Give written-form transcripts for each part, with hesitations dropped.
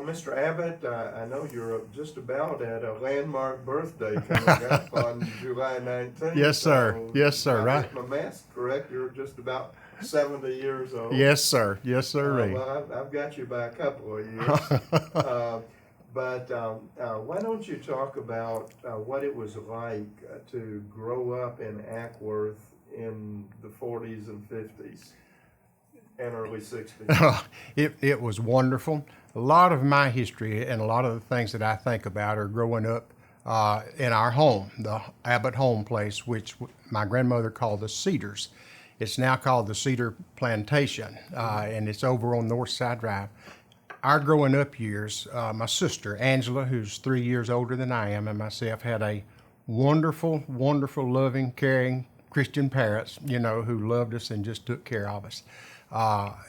Well, Mr. Abbott, I know you're just about at a landmark birthday coming up on July 19th. Yes, sir. So Yes, sir. if I Right. get my math correct, you're just about 70 years old. Yes, sir. Yes, sir. Well, I've got you by a couple of years. But why don't you talk about what it was like to grow up in Acworth in the 40s and 50s and early 60s? It was wonderful. A lot of my history and a lot of the things that I think about are growing up in our home, the Abbott home place, which my grandmother called the Cedars. It's now called the Cedar Plantation, and it's over on North Side Drive. Our growing up years, my sister, Angela, who's 3 years older than I am, and myself had a wonderful, wonderful, loving, caring Christian parents, who loved us and just took care of us.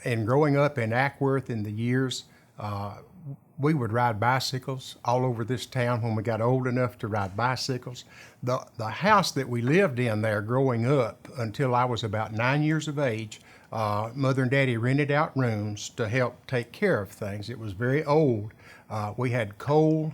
And growing up in Acworth in the years, we would ride bicycles all over this town when we got old enough to ride bicycles. The house that we lived in there growing up until I was about 9 years of age, Mother and Daddy rented out rooms to help take care of things. It was very old. We had coal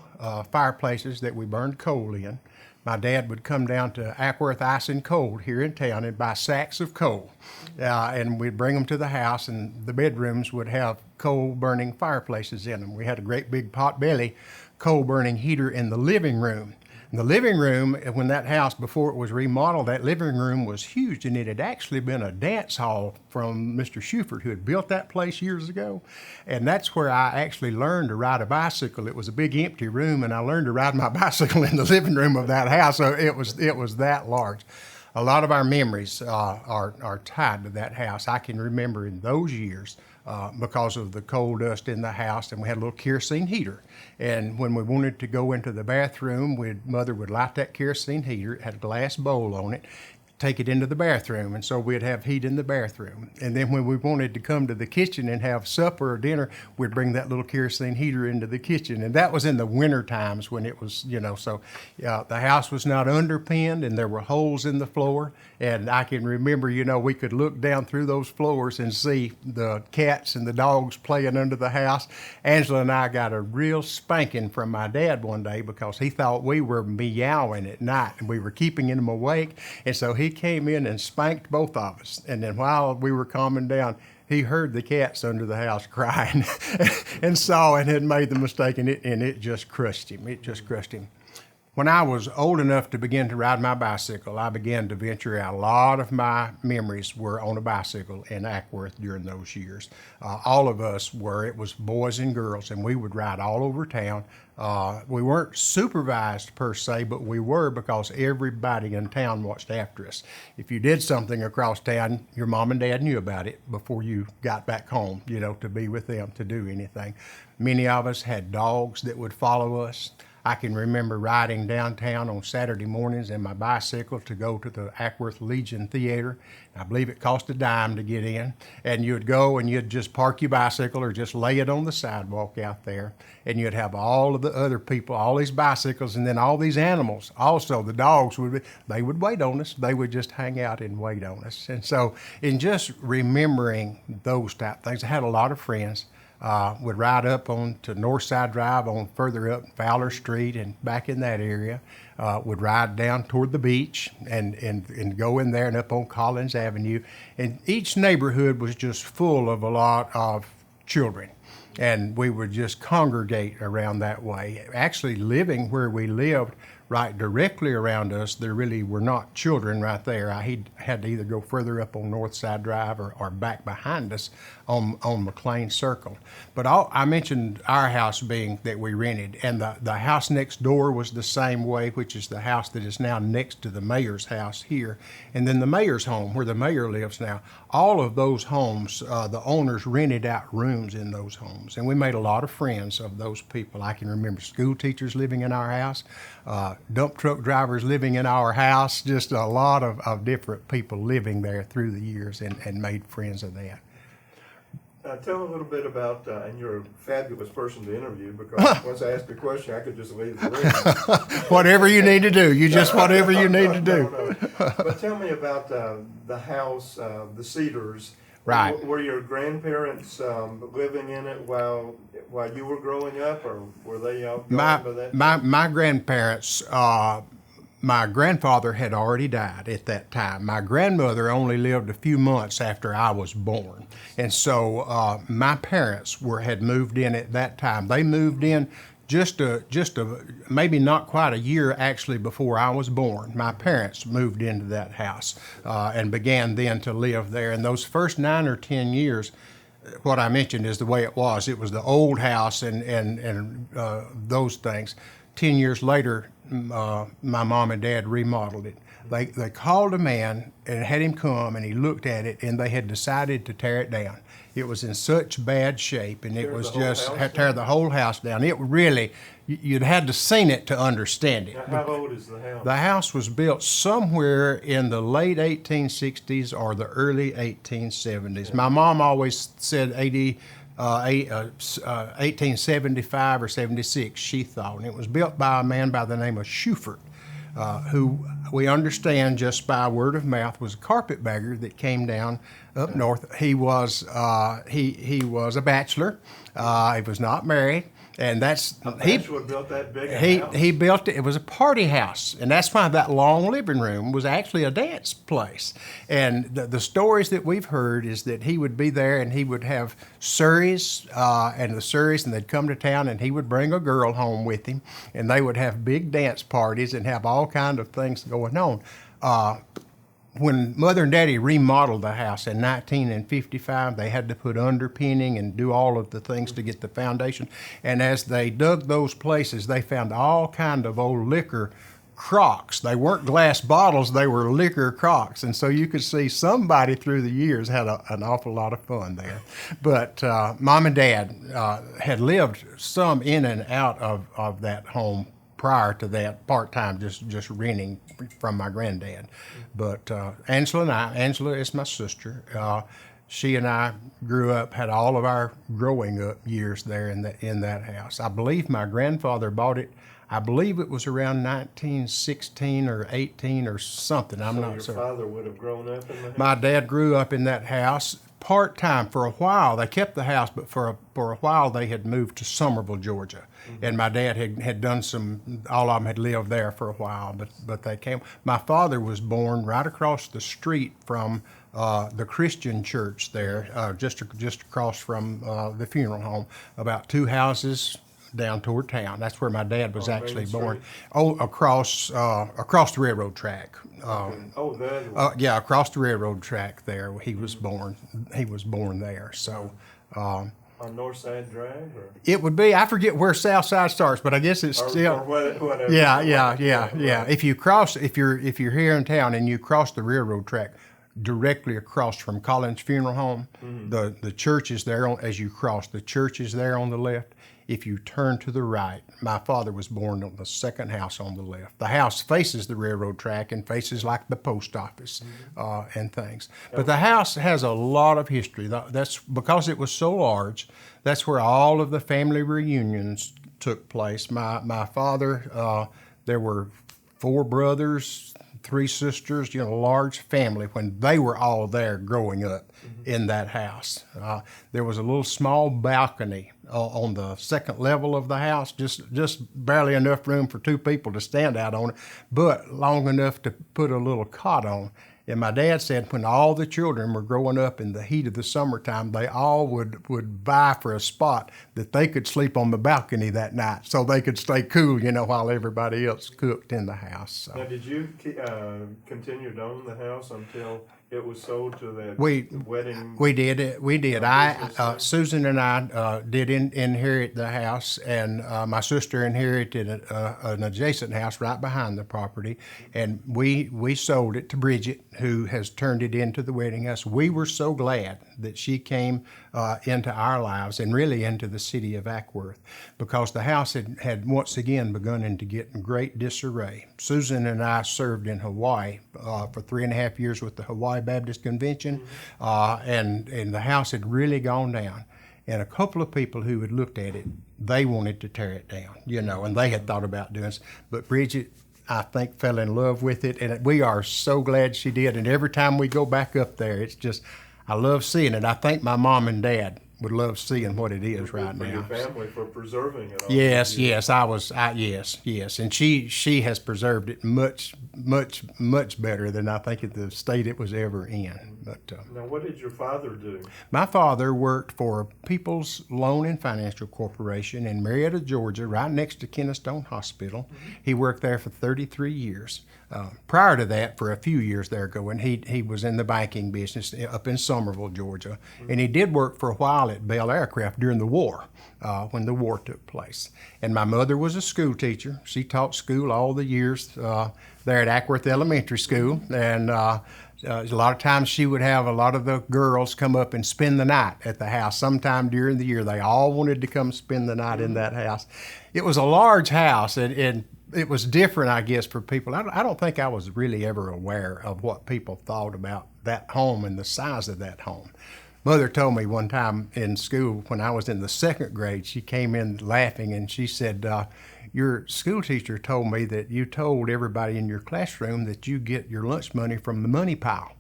fireplaces that we burned coal in. My dad would come down to Acworth Ice and Cold here in town and buy sacks of coal. And we'd bring them to the house, and the bedrooms would have coal-burning fireplaces in them. We had a great big pot-belly coal-burning heater in the living room. And the living room, when that house, before it was remodeled, that living room was huge, and it had actually been a dance hall from Mr. Schufert, who had built that place years ago. And that's where I actually learned to ride a bicycle. It was a big empty room, and I learned to ride my bicycle in the living room of that house, so it was that large. A lot of our memories are tied to that house. I can remember in those years, because of the coal dust in the house, and we had a little kerosene heater. And when we wanted to go into the bathroom, Mother would light that kerosene heater. It had a glass bowl on it, take it into the bathroom, and so we'd have heat in the bathroom. And then when we wanted to come to the kitchen and have supper or dinner, we'd bring that little kerosene heater into the kitchen. And that was in the winter times when it was, so the house was not underpinned, and there were holes in the floor. And I can remember, we could look down through those floors and see the cats and the dogs playing under the house. Angela and I got a real spanking from my dad one day because he thought we were meowing at night, and we were keeping him awake. And so he came in and spanked both of us. And then while we were calming down, he heard the cats under the house crying and saw and had made the mistake, and it just crushed him. It just crushed him. When I was old enough to begin to ride my bicycle, I began to venture out. A lot of my memories were on a bicycle in Acworth during those years. All of us were. It was boys and girls, and we would ride all over town. We weren't supervised per se, but we were because everybody in town watched after us. If you did something across town, your mom and dad knew about it before you got back home, to be with them, to do anything. Many of us had dogs that would follow us. I can remember riding downtown on Saturday mornings in my bicycle to go to the Acworth Legion Theater. I believe it cost a dime to get in. And you'd go and you'd just park your bicycle or just lay it on the sidewalk out there. And you'd have all of the other people, all these bicycles, and then all these animals. Also, the dogs they would wait on us. They would just hang out and wait on us. And so in just remembering those type things, I had a lot of friends. Would ride up on to North Side Drive on further up Fowler Street and back in that area. Would ride down toward the beach and go in there and up on Collins Avenue. And each neighborhood was just full of a lot of children. And we would just congregate around that way. Actually living where we lived right directly around us, there really were not children right there. I had to either go further up on North Side Drive or back behind us on McLean Circle. But I mentioned our house being that we rented, and the house next door was the same way, which is the house that is now next to the mayor's house here. And then the mayor's home, where the mayor lives now, all of those homes, the owners rented out rooms in those homes. And we made a lot of friends of those people. I can remember school teachers living in our house, dump truck drivers living in our house, just a lot of different people living there through the years and made friends of that. Tell a little bit about, and you're a fabulous person to interview because once I ask a question, I could just leave the room. Whatever you need to do. Whatever you need to do. No. But tell me about the house, the Cedars. Right. Were your grandparents living in it while you were growing up, or were they out gone by that time? My grandparents, my grandfather had already died at that time. My grandmother only lived a few months after I was born, and so my parents had moved in at that time. They moved in just maybe not quite a year actually before I was born. My parents moved into that house and began then to live there. And those first 9 or 10 years, what I mentioned is the way it was. It was the old house and those things. 10 years later, my mom and dad remodeled it. They called a man and had him come, and he looked at it, and they had decided to tear it down. It was in such bad shape, and it was just tear the whole house down. It really, you'd had to seen it to understand it. Now, how old is the house? The house was built somewhere in the late 1860s or the early 1870s. My mom always said 1875 or 76, she thought. And it was built by a man by the name of Schufert, who we understand just by word of mouth was a carpetbagger that came down up north. He was he was a bachelor. He was not married. And that's He built that big house. He built it. It was a party house, and that's why that long living room was actually a dance place. And the stories that we've heard is that he would be there, and he would have Surreys, and they'd come to town, and he would bring a girl home with him, and they would have big dance parties and have all kind of things going on. When Mother and Daddy remodeled the house in 1955, they had to put underpinning and do all of the things to get the foundation. And as they dug those places, they found all kind of old liquor crocks. They weren't glass bottles, they were liquor crocks. And so you could see somebody through the years had an awful lot of fun there. But Mom and Dad had lived some in and out of that home prior to that, part-time, just renting from my granddad. But Angela is my sister. She and I grew up, had all of our growing up years there in that house. I believe my grandfather bought it. I believe it was around 1916 or 18 or something. I'm not certain. So your father would have grown up in the house? My dad grew up in that house part-time for a while. They kept the house, but for a while they had moved to Somerville, Georgia. Mm-hmm. And my dad had done all of them had lived there for a while, but they came. My father was born right across the street from the Christian church there, just across from the funeral home, about 2 houses down toward town. That's where my dad was actually born. Oh, across the railroad track. Yeah, across the railroad track there. He was born. He was born there. So. On North Side Drive, or? It would be. I forget where South Side starts, but I guess it's still. Or whatever. Yeah. If you're here in town and you cross the railroad track, directly across from Collins Funeral Home, mm-hmm. the church is there as you cross. The church is there on the left. If you turn to the right, my father was born on the second house on the left. The house faces the railroad track and faces like the post office, mm-hmm. And things. But the house has a lot of history. That's because it was so large. That's where all of the family reunions took place. My father, there were 4 brothers, 3 sisters, large family when they were all there growing up mm-hmm. in that house. There was a little small balcony on the second level of the house, just barely enough room for 2 people to stand out on it, but long enough to put a little cot on. And my dad said when all the children were growing up in the heat of the summertime, they all would vie for a spot that they could sleep on the balcony that night so they could stay cool, while everybody else cooked in the house. So. Now, did you continue to own the house until it was sold to the wedding? We did. Susan and I did inherit the house, and my sister inherited an adjacent house right behind the property, and we sold it to Bridget, who has turned it into the wedding house. We were so glad that she came into our lives and really into the city of Acworth, because the house had once again begun to get in great disarray. Susan and I served in Hawaii for 3.5 years with the Hawaii Baptist Convention, and the house had really gone down. And a couple of people who had looked at it, they wanted to tear it down, and they had thought about doing it. But Bridget, I think, fell in love with it, and we are so glad she did. And every time we go back up there, it's just, I love seeing it. I think my mom and dad would love seeing what it is right For your now. family for preserving it all. Yes, these years. yes, and she has preserved it much better than I think the state it was ever in. But Now, what did your father do? my father worked for People's Loan and Financial Corporation in Marietta, Georgia, right next to Kennestone Hospital. He worked there for 33 years. Prior to that, for a few years there going, he was in the banking business up in Somerville, Georgia, and he did work for a while at Bell Aircraft during the war, when the war took place. And my mother was a school teacher. She taught school all the years there at Acworth Elementary School, and a lot of times she would have a lot of the girls come up and spend the night at the house. Sometime during the year, they all wanted to come spend the night in that house. It was a large house, and it was different, I guess, for people. I don't think I was really ever aware of what people thought about that home and the size of that home. Mother told me one time in school when I was in the second grade, she came in laughing and she said, your school teacher told me that you told everybody in your classroom that you get your lunch money from the money pile.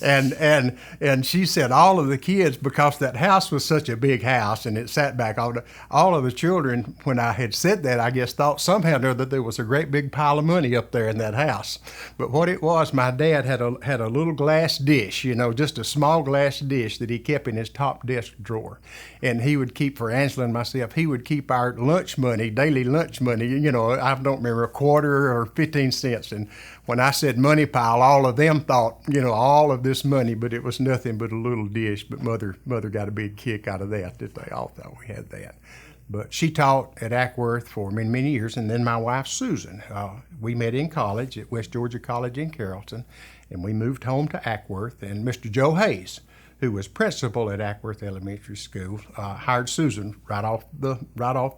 And she said all of the kids, because that house was such a big house and it sat back, all of the children, when I had said that, I guess thought somehow or other that there was a great big pile of money up there in that house. But what it was, my dad had a little glass dish, just a small glass dish that he kept in his top desk drawer. And he would keep, for Angela and myself, he would keep our lunch money, daily lunch money, I don't remember, a quarter or 15 cents. And when I said money pile, all of them thought, all of this money, but it was nothing but a little dish. But mother got a big kick out of that they all thought we had that. But she taught at Acworth for many, many years, and then my wife, Susan, we met in college at West Georgia College in Carrollton, and we moved home to Acworth, and Mr. Joe Hayes, who was principal at Acworth Elementary School, hired Susan right off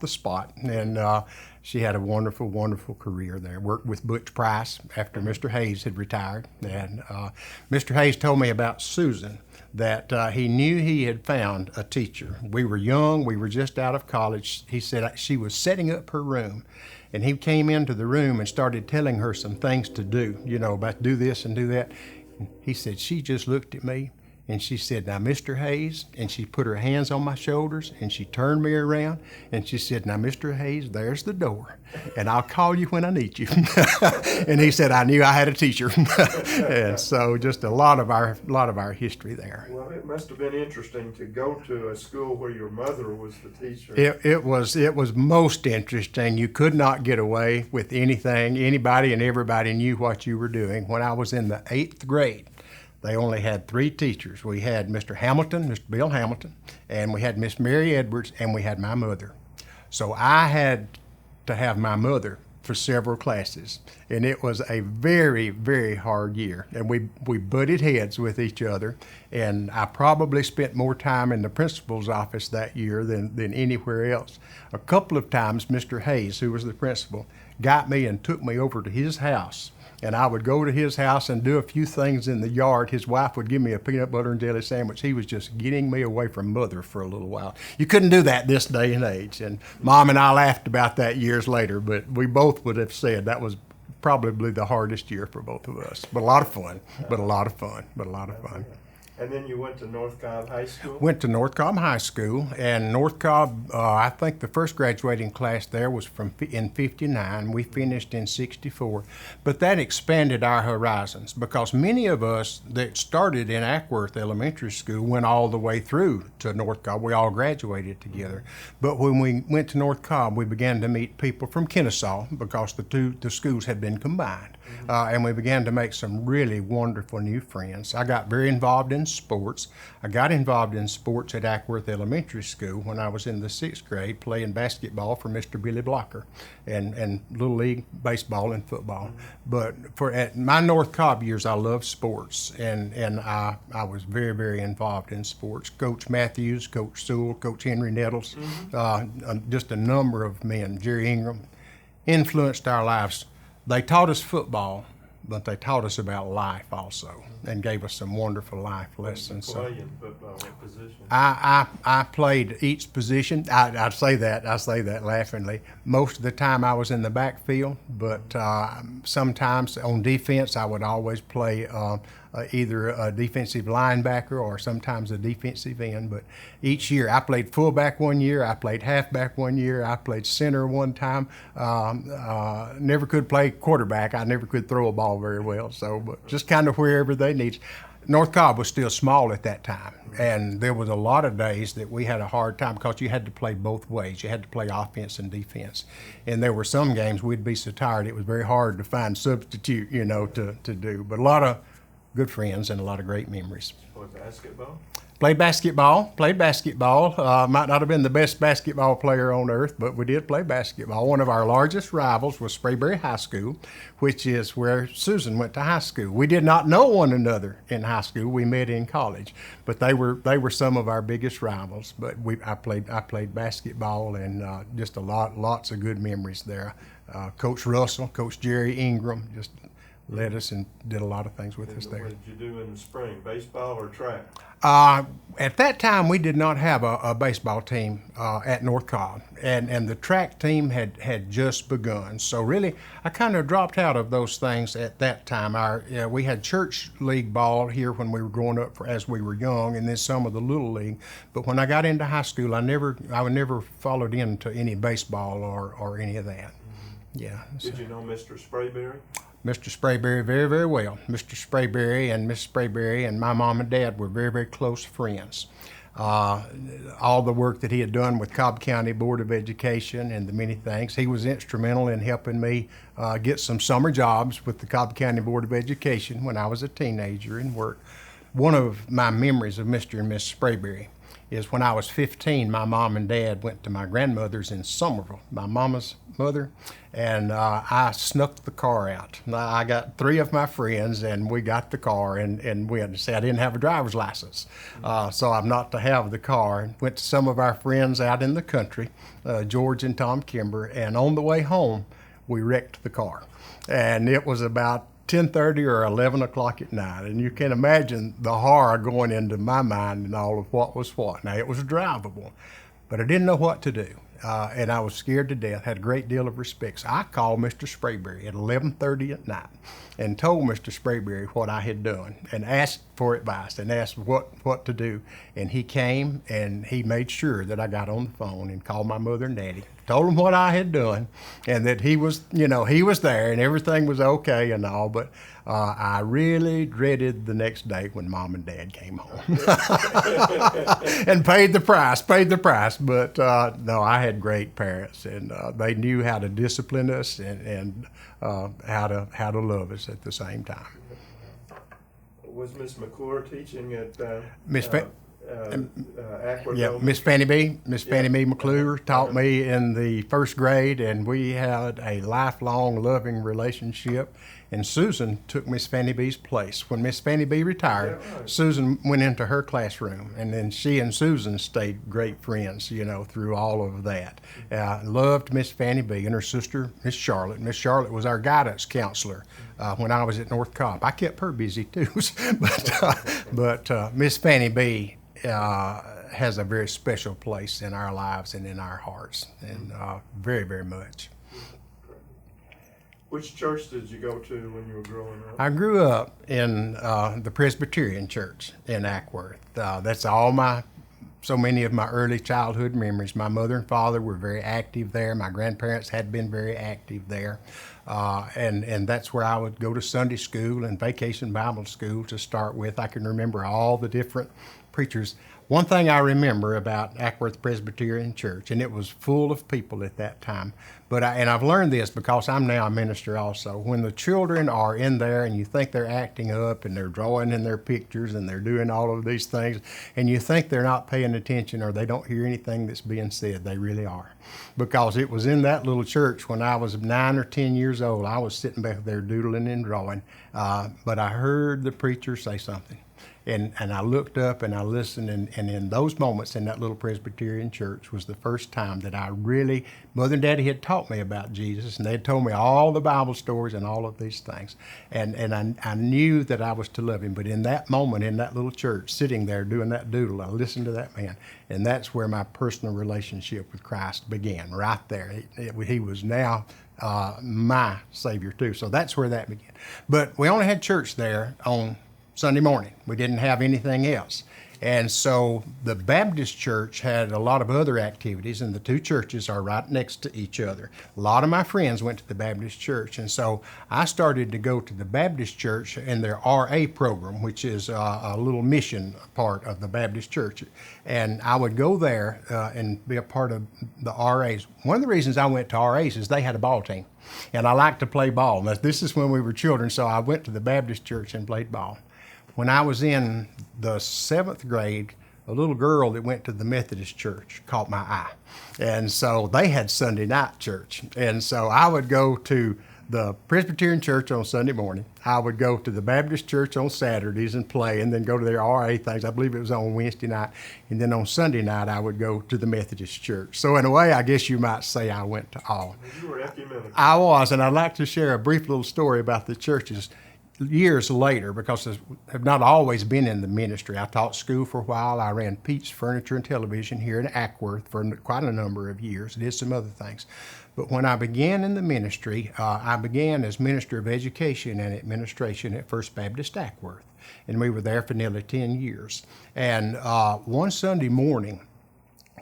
the spot, and she had a wonderful, wonderful career there. Worked with Butch Price after Mr. Hayes had retired, and Mr. Hayes told me about Susan, that he knew he had found a teacher. We were young, we were just out of college. He said she was setting up her room, and he came into the room and started telling her some things to do, about do this and do that. He said she just looked at me and she said, "Now, Mr. Hayes," and she put her hands on my shoulders and she turned me around and she said, "Now, Mr. Hayes, there's the door, and I'll call you when I need you." And he said, I knew I had a teacher. And so just a lot of our history there. Well, it must have been interesting to go to a school where your mother was the teacher. It was most interesting. You could not get away with anything. Anybody and everybody knew what you were doing. When I was in the 8th grade, they only had 3 teachers. We had Mr. Hamilton, Mr. Bill Hamilton, and we had Miss Mary Edwards, and we had my mother. So I had to have my mother for several classes, and it was a very, very hard year. And we butted heads with each other, and I probably spent more time in the principal's office that year than anywhere else. A couple of times, Mr. Hayes, who was the principal, got me and took me over to his house. And I would go to his house and do a few things in the yard. His wife would give me a peanut butter and jelly sandwich. He was just getting me away from mother for a little while. You couldn't do that this day and age. And Mom and I laughed about that years later, but we both would have said that was probably the hardest year for both of us. But a lot of fun, but a lot of fun. And then you went to North Cobb High School? Went to North Cobb High School, and North Cobb, I think the first graduating class there was in 59. We finished in 64. But that expanded our horizons because many of us that started in Acworth Elementary School went all the way through to North Cobb. We all graduated together. But when we went to North Cobb, we began to meet people from Kennesaw because the schools had been combined. And we began to make some really wonderful new friends. I got very involved in sports. I got involved in sports at Acworth Elementary School when I was in the 6th grade playing basketball for Mr. Billy Blocker and Little League baseball and football. But at my North Cobb years, I loved sports, and I was very, very involved in sports. Coach Matthews, Coach Sewell, Coach Henry Nettles, just a number of men, Jerry Ingram, influenced our lives. They taught us football, but they taught us about life also and gave us some wonderful life lessons. Playing football, what position? I played each position. I say that laughingly. Most of the time I was in the backfield, but sometimes on defense I would always play a either a defensive linebacker or sometimes a defensive end. But each year, I played fullback one year, I played halfback one year, I played center one time. Never could play quarterback. I never could throw a ball very well. So, but just kind of wherever they need. North Cobb was still small at that time, and there was a lot of days that we had a hard time because you had to play both ways. You had to play offense and defense, and there were some games we'd be so tired it was very hard to find substitute, to do. But a lot of good friends and a lot of great memories. Played basketball? Played basketball. Might not have been the best basketball player on earth, but we did play basketball. One of our largest rivals was Sprayberry High School, which is where Susan went to high school. We did not know one another in high school. We met in college, but they were some of our biggest rivals. But I played basketball, and just lots of good memories there. Coach Russell, Coach Jerry Ingram, just led us and did a lot of things with us there. What did you do in the spring, baseball or track? At that time, we did not have a baseball team at North Cobb, and the track team had just begun. So really, I kind of dropped out of those things at that time. We had church league ball here when we were growing up as we were young, and then some of the little league. But when I got into high school, I never followed into any baseball or any of that. Yeah. Did you know Mr. Sprayberry? Mr. Sprayberry very, very well. Mr. Sprayberry and Miss Sprayberry and my mom and dad were very, very close friends. All the work that he had done with Cobb County Board of Education and the many things, he was instrumental in helping me get some summer jobs with the Cobb County Board of Education when I was a teenager and work. One of my memories of Mr. and Miss Sprayberry is when I was 15, my mom and dad went to my grandmother's in Somerville, my mama's mother, and I snuck the car out. I got 3 of my friends, and we got the car, and we had to say I didn't have a driver's license, so I'm not to have the car. Went to some of our friends out in the country, George and Tom Kimber, and on the way home, we wrecked the car. And it was about 10:30 or 11 o'clock at night, and you can imagine the horror going into my mind and all of what was what. Now, it was drivable, but I didn't know what to do, and I was scared to death, had a great deal of respect. So I called Mr. Sprayberry at 11:30 at night and told Mr. Sprayberry what I had done and asked for advice and asked what to do. And he came and he made sure that I got on the phone and called my mother and daddy, told them what I had done and that he was there and everything was okay and all. But I really dreaded the next day when mom and dad came home and paid the price. But no, I had great parents, and they knew how to discipline us and how to love us at the same time. Was Miss McClure teaching at Acworth? Yeah, Miss Fannie B. McClure taught me in the first grade, and we had a lifelong loving relationship. And Susan took Miss Fannie B's place. When Miss Fannie B retired, Susan went into her classroom, and then she and Susan stayed great friends, through all of that. Loved Miss Fannie B and her sister, Miss Charlotte. Miss Charlotte was our guidance counselor when I was at North Cobb. I kept her busy too, but Miss Fannie B has a very special place in our lives and in our hearts, and very, very much. Which church did you go to when you were growing up? I grew up in the Presbyterian church in Acworth. That's so many of my early childhood memories. My mother and father were very active there. My grandparents had been very active there. And that's where I would go to Sunday school and vacation Bible school to start with. I can remember all the different preachers. One thing I remember about Acworth Presbyterian Church, and it was full of people at that time, and I've learned this because I'm now a minister also. When the children are in there and you think they're acting up and they're drawing in their pictures and they're doing all of these things, and you think they're not paying attention or they don't hear anything that's being said, they really are. Because it was in that little church when I was 9 or 10 years old, I was sitting back there doodling and drawing, but I heard the preacher say something. And I looked up and I listened, and in those moments in that little Presbyterian church was the first time that I really, Mother and Daddy had taught me about Jesus, and they had told me all the Bible stories and all of these things. And I knew that I was to love Him. But in that moment, in that little church, sitting there doing that doodle, I listened to that man. And that's where my personal relationship with Christ began, right there. He was now my Savior too. So that's where that began. But we only had church there on Sunday morning. We didn't have anything else. And so the Baptist church had a lot of other activities, and the two churches are right next to each other. A lot of my friends went to the Baptist church, and so I started to go to the Baptist church in their RA program, which is a little mission part of the Baptist church. And I would go there and be a part of the RAs. One of the reasons I went to RAs is they had a ball team, and I liked to play ball. Now, this is when we were children, so I went to the Baptist church and played ball. When I was in the 7th grade, a little girl that went to the Methodist church caught my eye. And so they had Sunday night church. And so I would go to the Presbyterian church on Sunday morning. I would go to the Baptist church on Saturdays and play, and then go to their RA things. I believe it was on Wednesday night. And then on Sunday night, I would go to the Methodist church. So in a way, I guess you might say I went to all. You were ecumenical. I was, and I'd like to share a brief little story about the churches years later, because I have not always been in the ministry. I taught school for a while. I ran Pete's Furniture and Television here in Acworth for quite a number of years. Did some other things. But when I began in the ministry, I began as Minister of Education and Administration at First Baptist Acworth. And we were there for nearly 10 years. And one Sunday morning,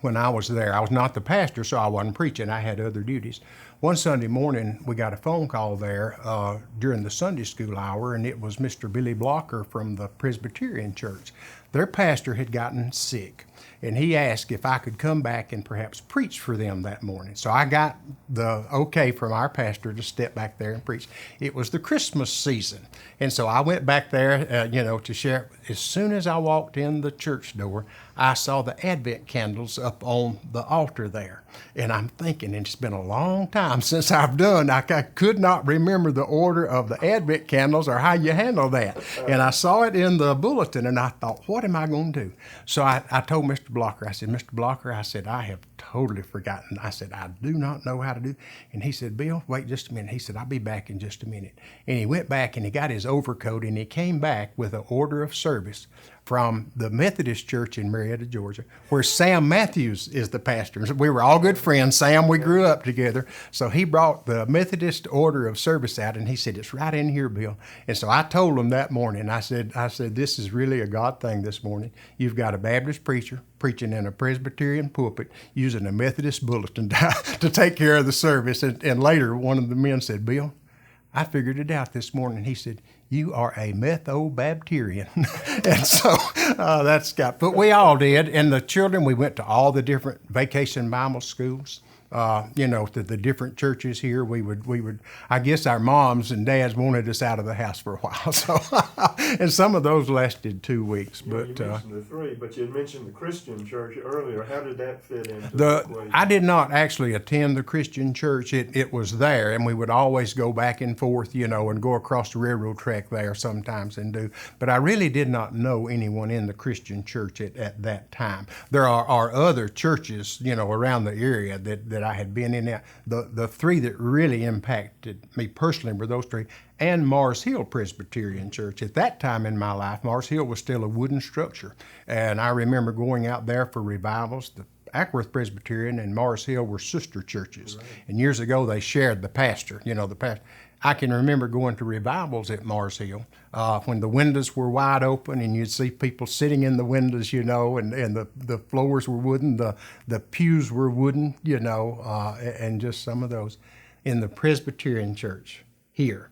when I was there, I was not the pastor, so I wasn't preaching. I had other duties. One Sunday morning, we got a phone call there during the Sunday school hour, and it was Mr. Billy Blocker from the Presbyterian Church. Their pastor had gotten sick, and he asked if I could come back and perhaps preach for them that morning. So I got the okay from our pastor to step back there and preach. It was the Christmas season, and so I went back there, to share. As soon as I walked in the church door, I saw the Advent candles up on the altar there. And I'm thinking, and it's been a long time since I've done, I could not remember the order of the Advent candles or how you handle that. And I saw it in the bulletin, and I thought, what am I going to do? So I told Mr. Blocker, I said, Mr. Blocker, I said, I have totally forgotten. I said, I do not know how to do. And he said, Bill, wait just a minute. He said, I'll be back in just a minute. And he went back and he got his overcoat, and he came back with an order of service from the Methodist Church in Marietta, Georgia, where Sam Matthews is the pastor. We were all good friends. Sam, we grew up together. So he brought the Methodist order of service out, and he said, it's right in here, Bill. And so I told him that morning, I said, this is really a God thing this morning. You've got a Baptist preacher preaching in a Presbyterian pulpit using a Methodist bulletin to take care of the service. And later, one of the men said, Bill, I figured it out this morning. He said, you are a Metho-Baptarian. And so but we all did. And the children, we went to all the different vacation Bible schools. To the different churches here. We would, I guess our moms and dads wanted us out of the house for a while. So, and some of those lasted 2 weeks. You mentioned the three, but you had mentioned the Christian church earlier. How did that fit into the equation? I did not actually attend the Christian church. It was there, and we would always go back and forth, and go across the railroad track there sometimes and do. But I really did not know anyone in the Christian church at that time. There are other churches, around the area that I had been in. The three that really impacted me personally were those three, and Mars Hill Presbyterian Church. At that time in my life, Mars Hill was still a wooden structure, and I remember going out there for revivals. The Acworth Presbyterian and Mars Hill were sister churches, right. And years ago they shared the pastor. I can remember going to revivals at Mars Hill when the windows were wide open, and you'd see people sitting in the windows, and the floors were wooden, the pews were wooden, and just some of those. In the Presbyterian church here,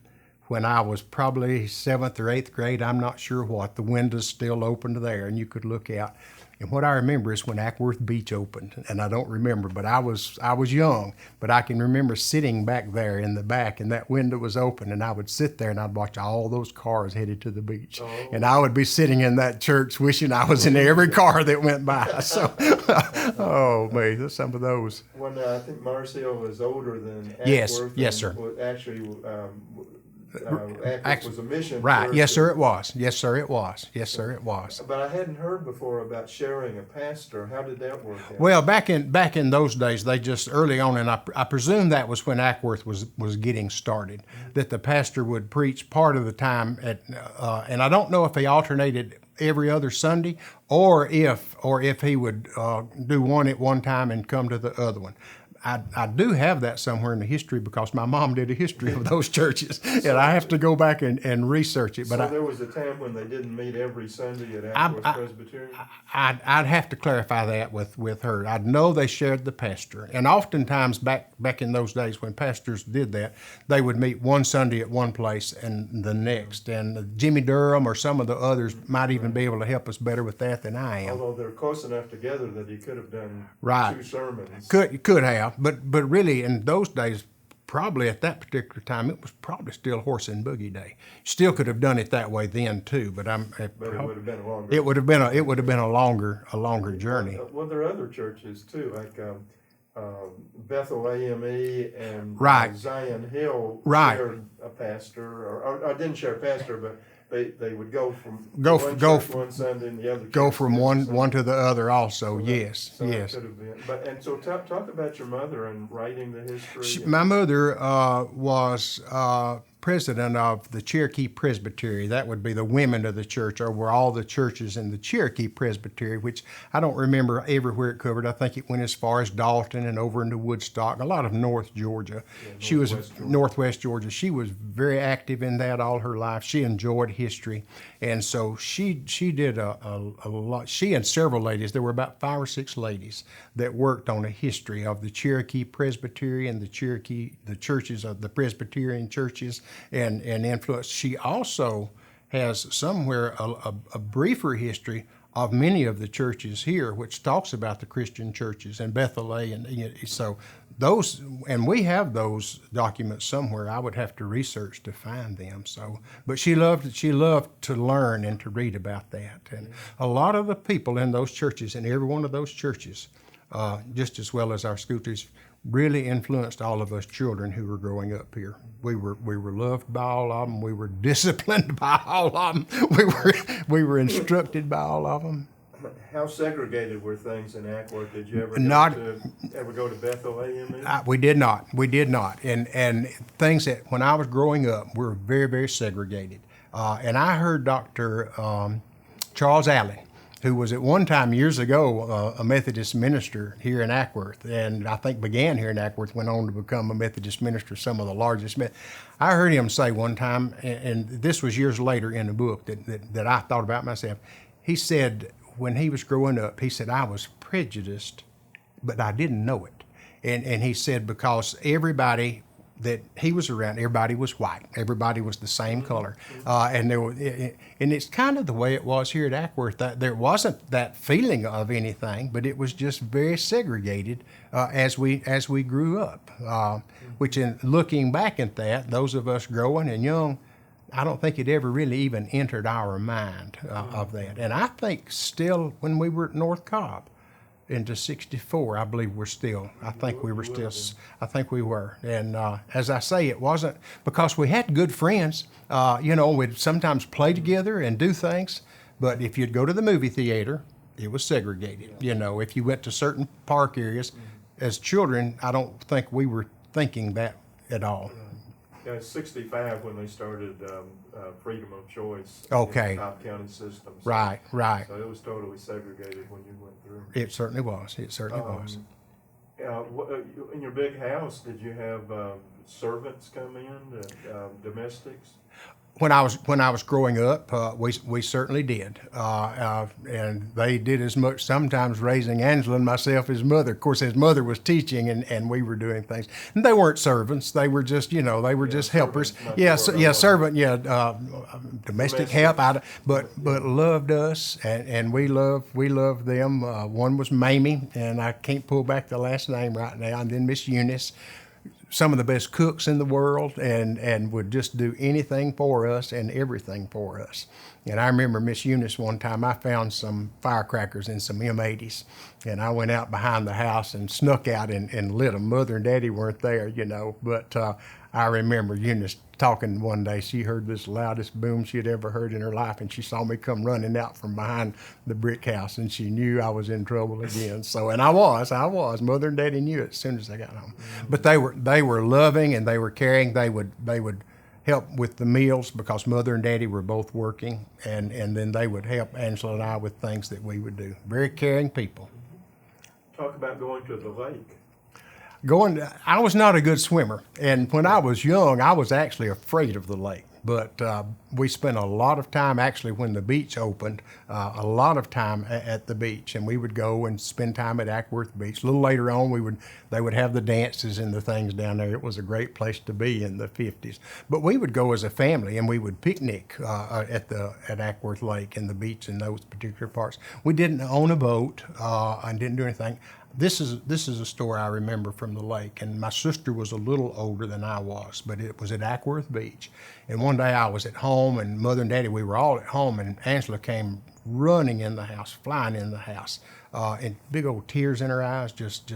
when I was probably 7th or 8th grade, I'm not sure what, the windows still opened there, and you could look out. And what I remember is when Acworth Beach opened, and I don't remember, but I was young, but I can remember sitting back there in the back, and that window was open, and I would sit there and I'd watch all those cars headed to the beach. Oh. And I would be sitting in that church wishing I was in every car that went by. So, oh man, some of those. When I think Mars Hill was older than Yes, Acworth. yes, sir. Actually, Acworth was a mission. Right. Yes, sir, it was. Yes, sir, it was. Yes, sir, it was. But I hadn't heard before about sharing a pastor. How did that work out? Well, back in those days, they just early on, and I presume that was when Acworth was getting started, that the pastor would preach part of the time and I don't know if he alternated every other Sunday or if he would do one at one time and come to the other one. I do have that somewhere in the history because my mom did a history of those churches, and I have to go back and research it. But So there was a time when they didn't meet every Sunday at I- Acworth Presbyterian? I'd have to clarify that with her. I know they shared the pastor, and oftentimes back in those days when pastors did that, they would meet one Sunday at one place and the next. And Jimmy Durham or some of the others might even be able to help us better with that than I am. Although they're close enough together that he could have done Right. 2 sermons. Could have, but really in those days, probably at that particular time, it was probably still horse and buggy day. Still could have done it that way then too, but But it would have been longer. it would have been a longer journey. Well, there are other churches too, like Bethel AME and Right. Zion Hill Right. shared a pastor, or didn't share a pastor, but they would go from Go one f- go church f- one Sunday and the other Go church from the other one Sunday. to the other also. So Yes, that yes. could have been. But and so talk about your mother and writing the history. My mother was president of the Cherokee Presbytery. That would be the women of the church over all the churches in the Cherokee Presbytery, which I don't remember everywhere it covered. I think it went as far as Dalton and over into Woodstock, a lot of North Georgia. She was Northwest Georgia. She was very active in that all her life. She enjoyed history, and so she did a lot. She and several ladies. There were about 5 or 6 ladies that worked on a history of the Cherokee Presbytery and the churches of the Presbyterian churches and influence. She also has somewhere a briefer history of many of the churches here, which talks about the Christian churches and Bethel A, and so those, and we have those documents somewhere. I would have to research to find them. So, but she loved to learn and to read about that, and a lot of the people in those churches, in every one of those churches, just as well as our school teachers, really influenced all of us children who were growing up here. We were loved by all of them. We were disciplined by all of them. We were instructed by all of them. How segregated were things in Acworth? Did you ever go to Bethel AME? We did not. And things that when I was growing up were very, very segregated. And I heard Dr. Charles Allen, who was at one time years ago a Methodist minister here in Acworth, and I think began here in Acworth, went on to become a Methodist minister, some of the largest. I heard him say one time, and this was years later in a book that I thought about myself. He said when he was growing up, he said, I was prejudiced, but I didn't know it. And he said because everybody that he was around, everybody was white. Everybody was the same color. And it's kind of the way it was here at Acworth. That there wasn't that feeling of anything, but it was just very segregated as we grew up. Which in looking back at that, those of us growing and young, I don't think it ever really even entered our mind of that. And I think still when we were at North Cobb, into 64, I believe I think we were. And as I say, it wasn't because we had good friends. We'd sometimes play together and do things, but if you'd go to the movie theater, it was segregated. If you went to certain park areas, as children, I don't think we were thinking that at all. Yeah, it's 65 when they started freedom of choice Okay. in the Cobb County system. So, Right. So it was totally segregated when you went through. It certainly was. Was. In your big house, did you have servants come in, domestics? When I was growing up, we certainly did, and they did as much sometimes raising Angela and myself as mother. Of course, his mother was teaching, and we were doing things. And they weren't servants; they were just just helpers. Servant, domestic help. But loved us, and we loved them. One was Mamie, and I can't pull back the last name right now. And then Miss Eunice. Some of the best cooks in the world and would just do anything for us and everything for us. And I remember Miss Eunice one time, I found some firecrackers in some M80s, and I went out behind the house and snuck out and lit them. Mother and Daddy weren't there, but I remember Eunice talking one day. She heard this loudest boom she had ever heard in her life, and she saw me come running out from behind the brick house, and she knew I was in trouble again. So, and I was. Mother and Daddy knew it as soon as I got home. But they were loving and they were caring. They would help with the meals because Mother and Daddy were both working, and then they would help Angela and I with things that we would do. Very caring people. Talk about going to the lake. I was not a good swimmer, and when I was young, I was actually afraid of the lake. But we spent a lot of time, actually, when the beach opened, a lot of time at the beach, and we would go and spend time at Acworth Beach. A little later on, they would have the dances and the things down there. It was a great place to be in the 50s. But we would go as a family, and we would picnic at Acworth Lake and the beach in those particular parts. We didn't own a boat and didn't do anything. This is a story I remember from the lake, and my sister was a little older than I was, but it was at Acworth Beach. And one day I was at home, and Mother and Daddy, we were all at home, and Angela came running in the house, flying in the house, and big old tears in her eyes, just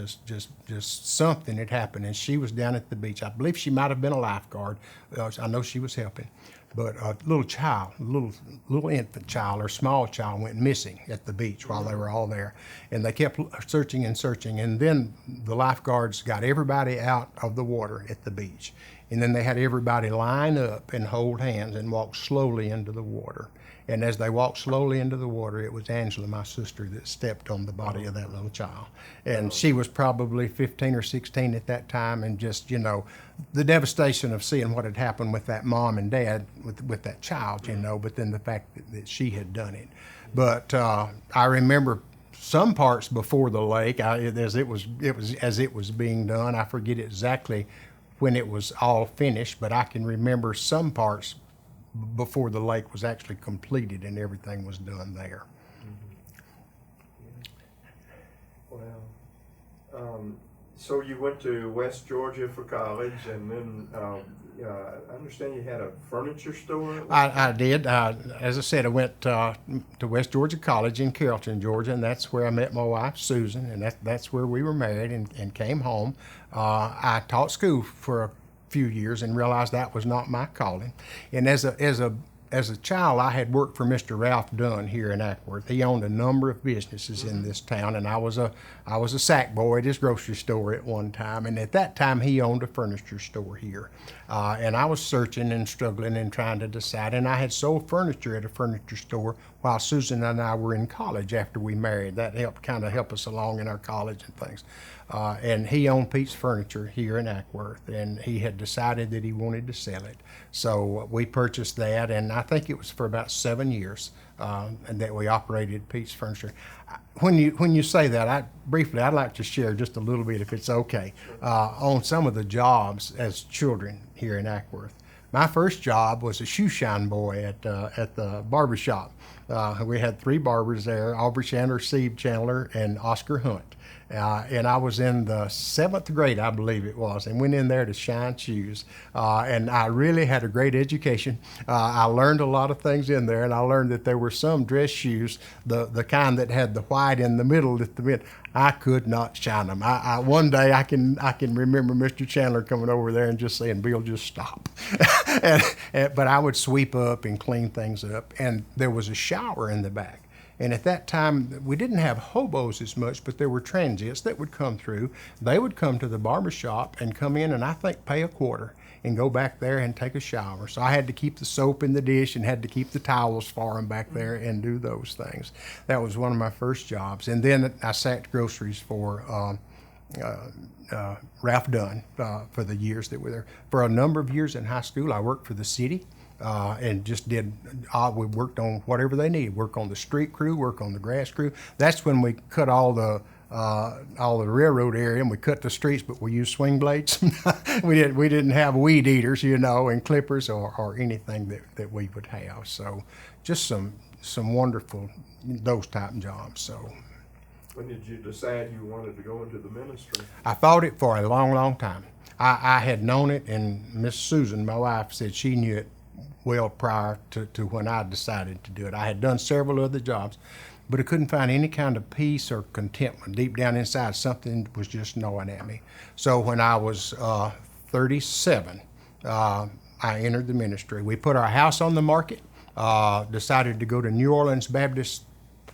something had happened. And she was down at the beach. I believe she might have been a lifeguard. I know she was helping. But a little child, little infant child or small child went missing at the beach while they were all there. And they kept searching and searching. And then the lifeguards got everybody out of the water at the beach. And then they had everybody line up and hold hands and walk slowly into the water. And as they walked slowly into the water, it was Angela, my sister, that stepped on the body of that little child. And she was probably 15 or 16 at that time, and just, the devastation of seeing what had happened with that mom and dad, with that child, but then the fact that she had done it. But I remember some parts before the lake, as it was being done. I forget exactly when it was all finished, but I can remember some parts before the lake was actually completed and everything was done there. Well, so you went to West Georgia for college, and then I understand you had a furniture store? I did. As I said, I went to West Georgia College in Carrollton, Georgia, and that's where I met my wife, Susan, and that's where we were married and came home. I taught school for a few years and realized that was not my calling. And as a child, I had worked for Mr. Ralph Dunn here in Acworth. He owned a number of businesses in this town, and I was a sack boy at his grocery store at one time. And at that time, he owned a furniture store here. And I was searching and struggling and trying to decide. And I had sold furniture at a furniture store while Susan and I were in college after we married. That helped help us along in our college and things. And he owned Pete's Furniture here in Acworth, and he had decided that he wanted to sell it. So we purchased that, and I think it was for about 7 years and that we operated Pete's Furniture. When you say that, I'd like to share just a little bit, if it's okay, on some of the jobs as children here in Acworth. My first job was a shoe shine boy at the barber shop. We had 3 barbers there: Aubrey Chandler, Steve Chandler, and Oscar Hunt. And I was in the 7th grade, I believe it was, and went in there to shine shoes. And I really had a great education. I learned a lot of things in there, and I learned that there were some dress shoes, the kind that had the white in the middle at the mid. I could not shine them. One day I can remember Mr. Chandler coming over there and just saying, "Bill, just stop." But I would sweep up and clean things up, and there was a shower in the back. And at that time, we didn't have hobos as much, but there were transients that would come through. They would come to the barber shop and come in and I think pay a quarter and go back there and take a shower. So I had to keep the soap in the dish and had to keep the towels for them back there and do those things. That was one of my first jobs. And then I sacked groceries for Ralph Dunn for the years that we were there. For a number of years in high school, I worked for the city. And just we worked on whatever they needed. Work on the street crew, work on the grass crew. That's when we cut all the railroad area, and we cut the streets, but we used swing blades. we didn't have weed eaters, and clippers or anything that we would have. So just some wonderful those type of jobs. So. When did you decide you wanted to go into the ministry? I thought it for a long, long time. I had known it, and Miss Susan, my wife, said she knew it well prior to when I decided to do it. I had done several other jobs, but I couldn't find any kind of peace or contentment. Deep down inside, something was just gnawing at me. So when I was 37, I entered the ministry. We put our house on the market, decided to go to New Orleans Baptist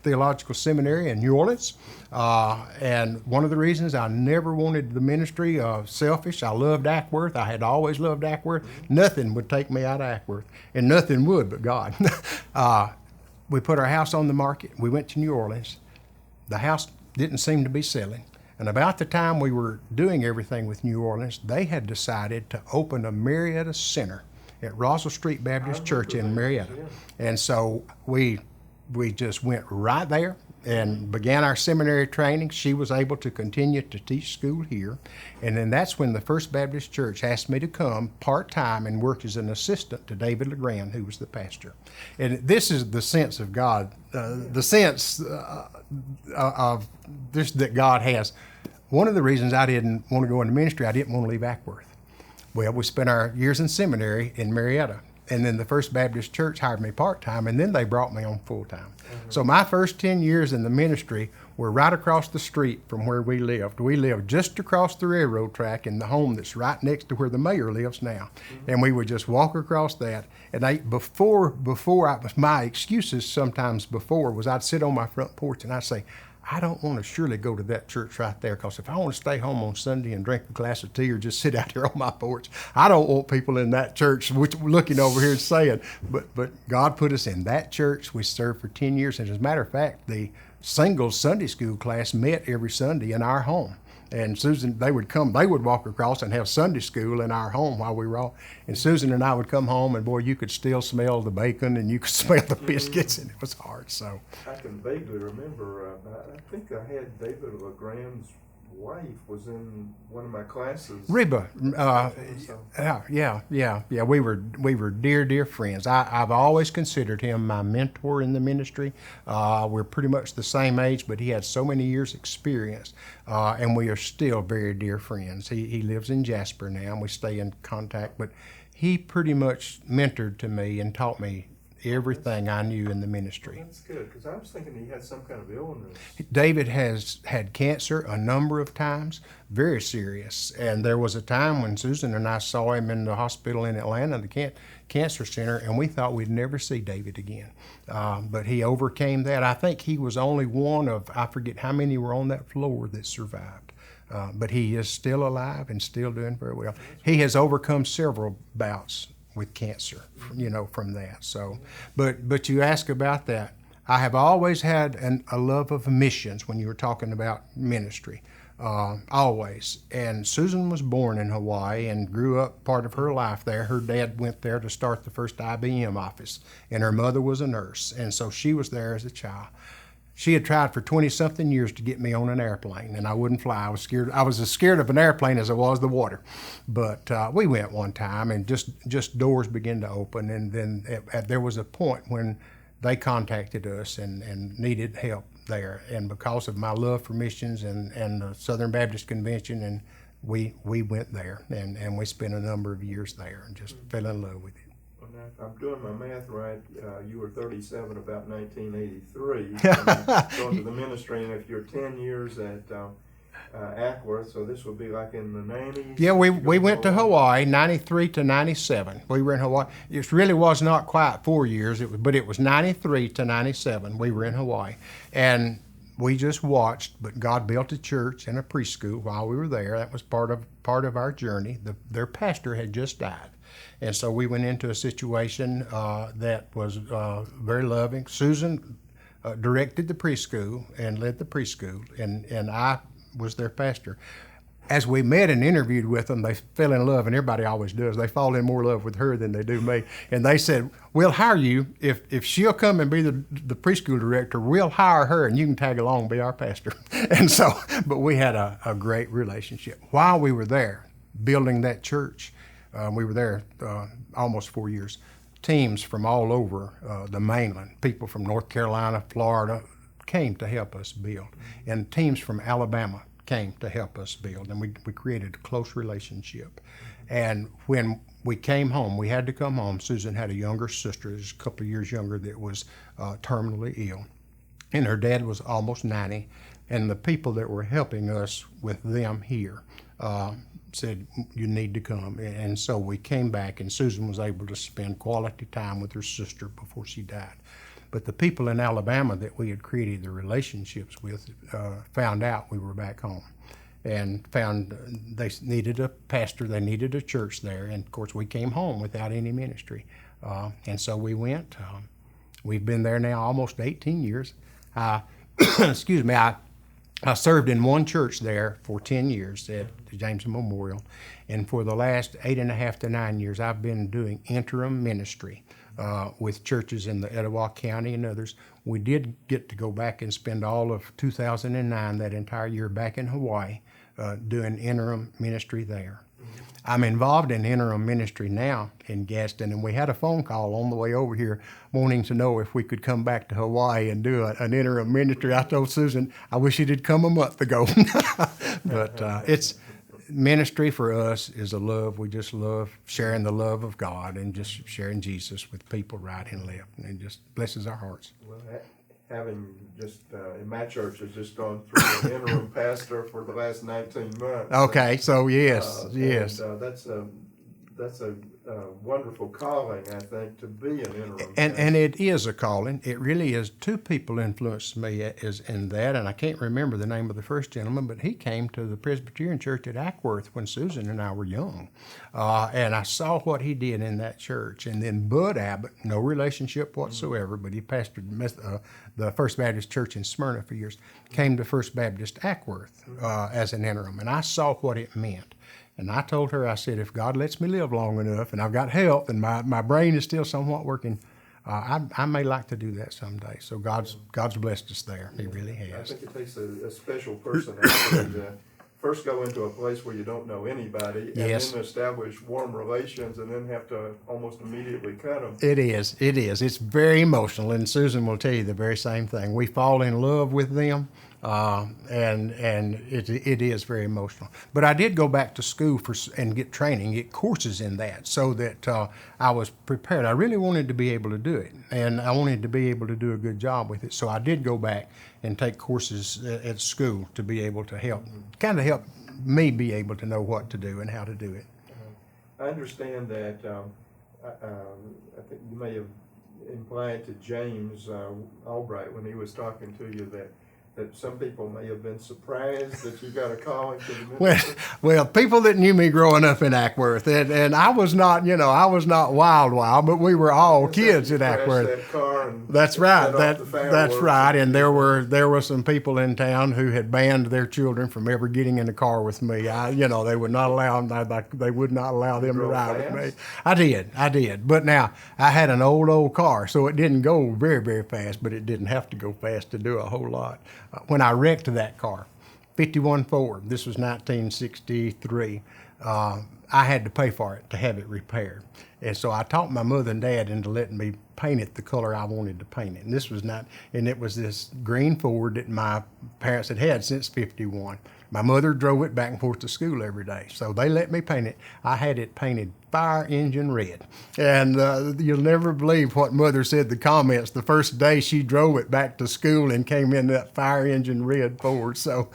Theological Seminary in New Orleans. And one of the reasons I never wanted the ministry, selfish, I loved Acworth. I had always loved Acworth. Nothing would take me out of Acworth, and nothing would but God. We put our house on the market. We went to New Orleans. The house didn't seem to be selling. And about the time we were doing everything with New Orleans, they had decided to open a Marietta Center at Roswell Street Baptist Church in Marietta. Yeah. And so we just went right there and began our seminary training. She was able to continue to teach school here. And then that's when the First Baptist Church asked me to come part-time and work as an assistant to David LeGrand, who was the pastor. And this is the sense of God, the sense of this that God has. One of the reasons I didn't want to go into ministry, I didn't want to leave Acworth. Well, we spent our years in seminary in Marietta. And then the First Baptist Church hired me part-time, and then they brought me on full-time. So my first 10 years in the ministry were right across the street from where we lived. We lived just across the railroad track in the home that's right next to where the mayor lives now. And we would just walk across that. And my excuses sometimes before was I'd sit on my front porch and I'd say, I don't want to surely go to that church right there, because if I want to stay home on Sunday and drink a glass of tea or just sit out here on my porch, I don't want people in that church looking over here and saying, but God put us in that church. We served for 10 years. And as a matter of fact, the single Sunday school class met every Sunday in our home. And Susan, they would walk across and have Sunday school in our home while we were all, and Susan and I would come home, and boy, you could still smell the bacon and you could smell the biscuits, and it was hard, so. I can vaguely remember, I think I had David LeGrand's wife was in one of my classes. Reba, yeah. We were dear friends. I've always considered him my mentor in the ministry. We're pretty much the same age, but he had so many years' experience, and we are still very dear friends. He lives in Jasper now, and we stay in contact. But he pretty much mentored to me and taught me everything I knew in the ministry. Well, that's good, because I was thinking he had some kind of illness. David has had cancer a number of times, very serious. And there was a time when Susan and I saw him in the hospital in Atlanta, the cancer center, and we thought we'd never see David again. But he overcame that. I think he was only one of, I forget how many were on that floor that survived. But he is still alive and still doing very well. He has overcome several bouts with cancer, from that. So, but you ask about that. I have always had a love of missions when you were talking about ministry, always. And Susan was born in Hawaii and grew up part of her life there. Her dad went there to start the first IBM office, and her mother was a nurse, and so she was there as a child. She had tried for 20-something years to get me on an airplane, and I wouldn't fly. I was scared. I was as scared of an airplane as I was the water. But we went one time, and just doors began to open. And then there was a point when they contacted us and needed help there. And because of my love for missions and the Southern Baptist Convention, and we went there, and we spent a number of years there and just fell in love with it. If I'm doing my math right, you were 37 about 1983, going to the ministry, and if you're 10 years at Acworth, so this would be like in the 90s? Yeah, we went to Hawaii, 93 to 97. We were in Hawaii. It really was not quite 4 years, but it was 93 to 97. We were in Hawaii. And we just watched, but God built a church and a preschool while we were there. That was part of our journey. Their pastor had just died. And so we went into a situation that was very loving. Susan directed the preschool and led the preschool, and I was their pastor. As we met and interviewed with them, they fell in love, and everybody always does. They fall in more love with her than they do me. And they said, we'll hire you. If she'll come and be the preschool director, we'll hire her, and you can tag along and be our pastor. And so, but we had a great relationship. While we were there building that church, we were there almost 4 years. Teams from all over the mainland, people from North Carolina, Florida, came to help us build. And teams from Alabama came to help us build. And we created a close relationship. And when we came home, we had to come home. Susan had a younger sister, just a couple of years younger, that was terminally ill. And her dad was almost 90. And the people that were helping us with them here said, you need to come. And so we came back, and Susan was able to spend quality time with her sister before she died. But the people in Alabama that we had created the relationships with found out we were back home and found they needed a pastor, they needed a church there. And of course we came home without any ministry. And so we went. We've been there now almost 18 years. Excuse me, I served in one church there for 10 years at the James Memorial, and for the last 8.5 to 9 years, I've been doing interim ministry with churches in the Etowah County and others. We did get to go back and spend all of 2009, that entire year, back in Hawaii, doing interim ministry there. I'm involved in interim ministry now in Gaston, and we had a phone call on the way over here wanting to know if we could come back to Hawaii and do an interim ministry. I told Susan, I wish it had come a month ago. But it's ministry for us is a love. We just love sharing the love of God and just sharing Jesus with people right and left, and it just blesses our hearts. Well, having just, in my church, has just gone through an interim pastor for the last 19 months. Okay, so yes. And, that's a wonderful calling, I think, to be an interim pastor. And it is a calling. It really is. Two people influenced me is in that, and I can't remember the name of the first gentleman, but he came to the Presbyterian Church at Acworth when Susan and I were young, and I saw what he did in that church. And then Bud Abbott, no relationship whatsoever, but he pastored the First Baptist Church in Smyrna for years, came to First Baptist Acworth as an interim, and I saw what it meant. And I told her, I said, if God lets me live long enough and I've got health and my brain is still somewhat working, I may like to do that someday. So God's blessed us there. He really has. I think it takes a special personality to first go into a place where you don't know anybody, and Yes. then establish warm relations, and then have to almost immediately cut them. It is. It's very emotional, and Susan will tell you the very same thing. We fall in love with them. And it is very emotional. But I did go back to school and get training, get courses in that, so that I was prepared. I really wanted to be able to do it, and I wanted to be able to do a good job with it. So I did go back and take courses at school to be able to help me be able to know what to do and how to do it. I understand that I think you may have implied to James Albright when he was talking to you that some people may have been surprised that you got a calling to the ministry. Well, people that knew me growing up in Acworth, and I was not, wild, but we were all kids at Acworth. That car and That's right. set off the That's right. fireworks. And there were some people in town who had banned their children from ever getting in the car with me. They would not allow them. They would not allow them to drove ride with me. fast? I did. But now I had an old car, so it didn't go very, very fast. But it didn't have to go fast to do a whole lot. When I wrecked that car, 51 Ford, this was 1963, I had to pay for it to have it repaired. And so I talked my mother and dad into letting me paint it the color I wanted to paint it. And it was this green Ford that my parents had since 51. My mother drove it back and forth to school every day, so they let me paint it. I had it painted fire engine red. And you'll never believe what Mother said, the comments, the first day she drove it back to school and came in that fire engine red Ford, so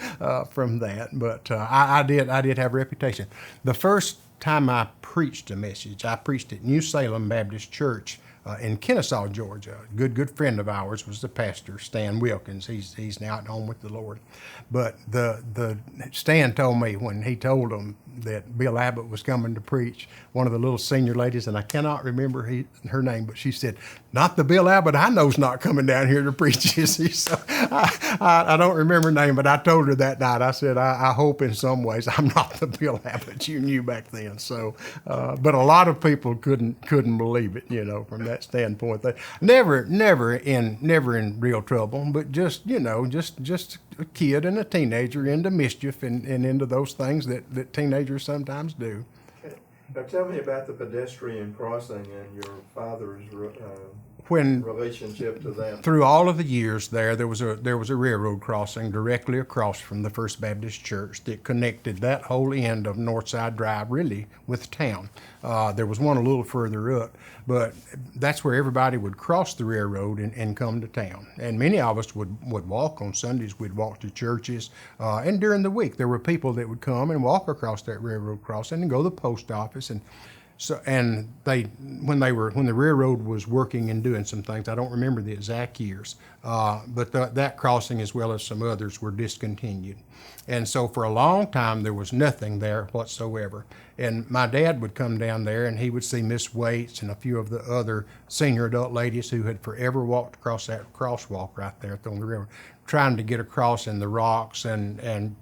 from that. But I did have a reputation. The first time I preached a message, I preached at New Salem Baptist Church in Kennesaw, Georgia. A good friend of ours was the pastor, Stan Wilkins. He's now at home with the Lord. But the Stan told me when he told them that Bill Abbott was coming to preach, one of the little senior ladies, and I cannot remember her name, but she said, "Not the Bill Abbott I know's not coming down here to preach, is he?" So I don't remember her name, but I told her that night, I said, I hope in some ways I'm not the Bill Abbott you knew back then. So, but a lot of people couldn't believe it, from that standpoint. They never in real trouble, but just a kid and a teenager into mischief and into those things that teenagers sometimes do. Now tell me about the pedestrian crossing and your father's When relationship to them. through all of the years there was a railroad crossing directly across from the First Baptist Church that connected that whole end of Northside Drive really with town. There was one a little further up, but that's where everybody would cross the railroad and come to town. And many of us would walk on Sundays. We'd walk to churches, and during the week there were people that would come and walk across that railroad crossing and go to the post office. And so, and when the railroad was working and doing some things, I don't remember the exact years, but that crossing as well as some others were discontinued. And so for a long time there was nothing there whatsoever. And my dad would come down there, and he would see Miss Waits and a few of the other senior adult ladies who had forever walked across that crosswalk right there on the river, trying to get across in the rocks and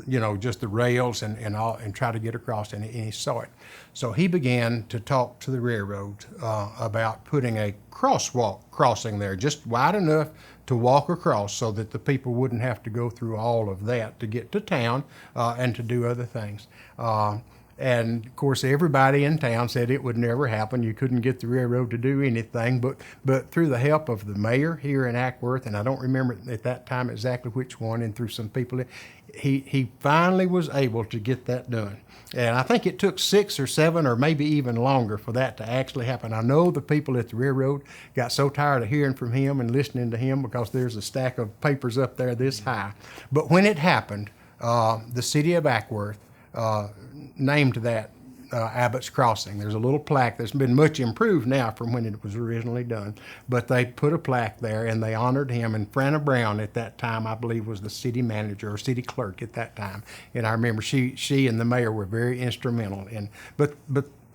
you know, just the rails and all, and try to get across, and he saw it. So he began to talk to the railroad about putting a crosswalk crossing there, just wide enough to walk across so that the people wouldn't have to go through all of that to get to town and to do other things. And of course, everybody in town said it would never happen. You couldn't get the railroad to do anything. But through the help of the mayor here in Acworth, and I don't remember at that time exactly which one, and through some people, he finally was able to get that done. And I think it took 6 or 7 or maybe even longer for that to actually happen. I know the people at the railroad got so tired of hearing from him and listening to him, because there's a stack of papers up there this high. But when it happened, the city of Acworth named that Abbott's Crossing. There's a little plaque that's been much improved now from when it was originally done, but they put a plaque there and they honored him. And Franna Brown at that time, I believe, was the city manager or city clerk at that time. And I remember she and the mayor were very instrumental. And but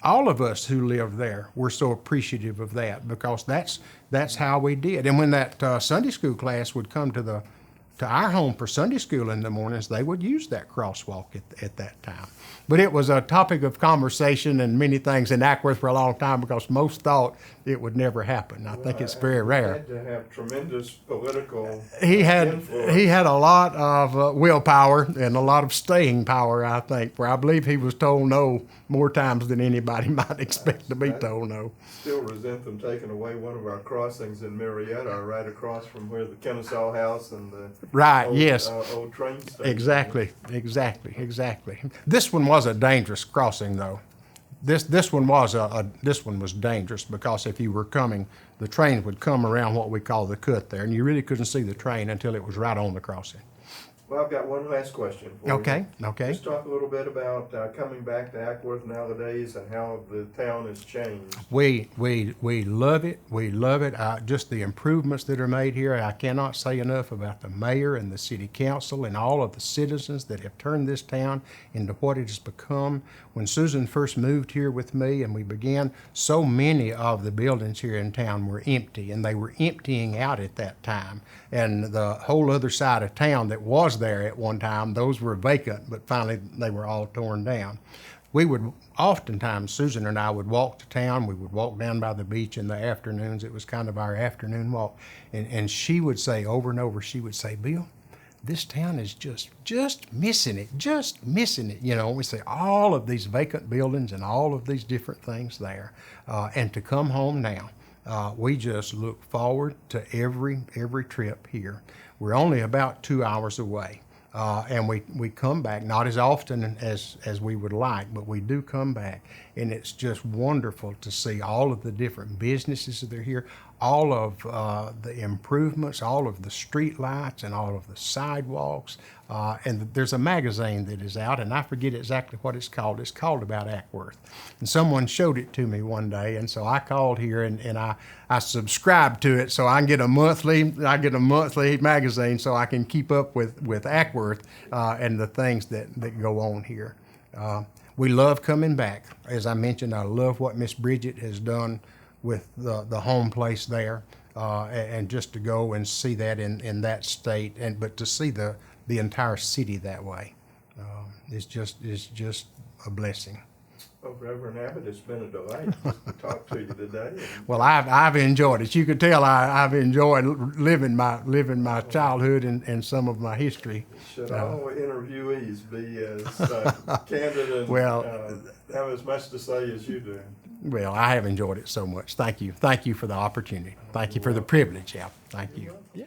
all of us who lived there were so appreciative of that, because that's how we did. And when that Sunday school class would come to our home for Sunday school in the mornings, they would use that crosswalk at that time. But it was a topic of conversation and many things in Acworth for a long time, because most thought it would never happen. I think it's very rare. He had to have tremendous political He had influence. a lot of willpower and a lot of staying power, I think, for I believe he was told no more times than anybody might expect to be told no. Still resent them taking away one of our crossings in Marietta, right across from where the Kennesaw House and the Right, old, yes. Old train station. Exactly. This one was a dangerous crossing, though. This one was dangerous, because if you were coming, the train would come around what we call the cut there, and you really couldn't see the train until it was right on the crossing. Well, I've got one last question for you. Okay. Just talk a little bit about coming back to Acworth nowadays and how the town has changed. We love it. We love it. Just the improvements that are made here. I cannot say enough about the mayor and the city council and all of the citizens that have turned this town into what it has become. When Susan first moved here with me and we began, so many of the buildings here in town were empty, and they were emptying out at that time. And the whole other side of town that was there at one time, those were vacant, but finally they were all torn down. We would oftentimes, Susan and I would walk to town. We would walk down by the beach in the afternoons. It was kind of our afternoon walk. And she would say over and over, she would say, "Bill, this town is just missing it, you know." We say all of these vacant buildings and all of these different things there. And to come home now, we just look forward to every trip here. We're only about 2 hours away. And we come back, not as often as we would like, but we do come back. And it's just wonderful to see all of the different businesses that are here, all of the improvements, all of the street lights and all of the sidewalks. And there's a magazine that is out, and I forget exactly what it's called. It's called About Acworth. And someone showed it to me one day, and so I called here and I subscribed to it so I can get a monthly magazine so I can keep up with Acworth and the things that go on here. We love coming back. As I mentioned, I love what Miss Bridget has done with the home place there, and just to go and see that in that state, but to see the entire city that way is just a blessing. Well, Reverend Abbott, it's been a delight to talk to you today. Well, I've enjoyed it. You could tell I've enjoyed living my childhood and some of my history. Should all interviewees be as candid and have as much to say as you do? Well, I have enjoyed it so much. Thank you. Thank you for the opportunity. Thank you for the privilege. Yeah. Thank you. Yeah.